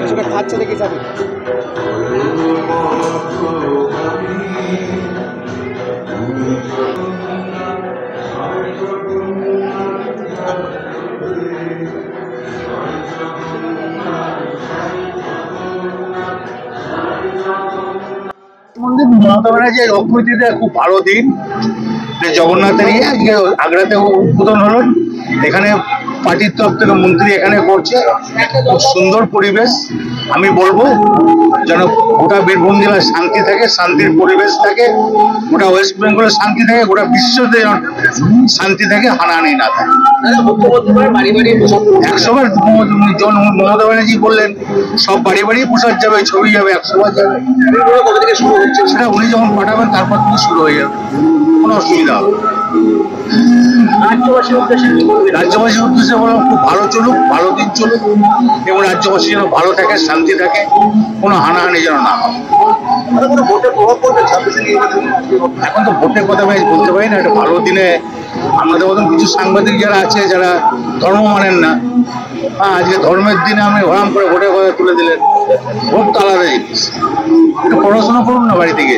সেটা খাচ্ছে দেখে যাবে। মমতা ব্যানার্জি অক্ষয় তৃতীয়া খুব ভালো দিন। জগন্নাথের আজকে আগ্রাতে উদ্বোধন হলো। এখানে পার্টির তরফ থেকে মন্ত্রী এখানে করছে, খুব সুন্দর পরিবেশ। আমি বলবো যেন গোটা বীরভূম জেলায় শান্তি থাকে, শান্তির পরিবেশ থাকে, গোটা ওয়েস্ট বেঙ্গলের শান্তি থাকে, গোটা বিশ্বতে যেন শান্তি থাকে, হানাহানি না থাকে। 100বার মমতা ব্যানার্জি বললেন সব বাড়ি বাড়ি প্রসাদ যাবে, ছবি যাবে, 100বার যাবে। সেটা উনি যখন পাঠাবেন তারপর থেকে শুরু হয়ে যাবে, কোনো অসুবিধা হবে। রাজ্যবাসীর উদ্দেশ্যে বললাম খুব ভালো চলুক, ভালো দিন চলুক, এবং রাজ্যবাসী যেন ভালো থাকে, শান্তি থাকে, কোনো হানাহানি যেন না হয়। এখন তো ভোটের কথা আমি বলতে পারি না। একটা ভালো দিনে আমাদের মতন কিছু সাংবাদিক যারা আছে, যারা ধর্ম মানেন না, আজকে ধর্মের দিনে আমি হরাম করে ভোটের কথা তুলে দিলেন। ভোট তো আলাদা জিনিস, একটু পড়াশোনা করুন না বাড়ি থেকে।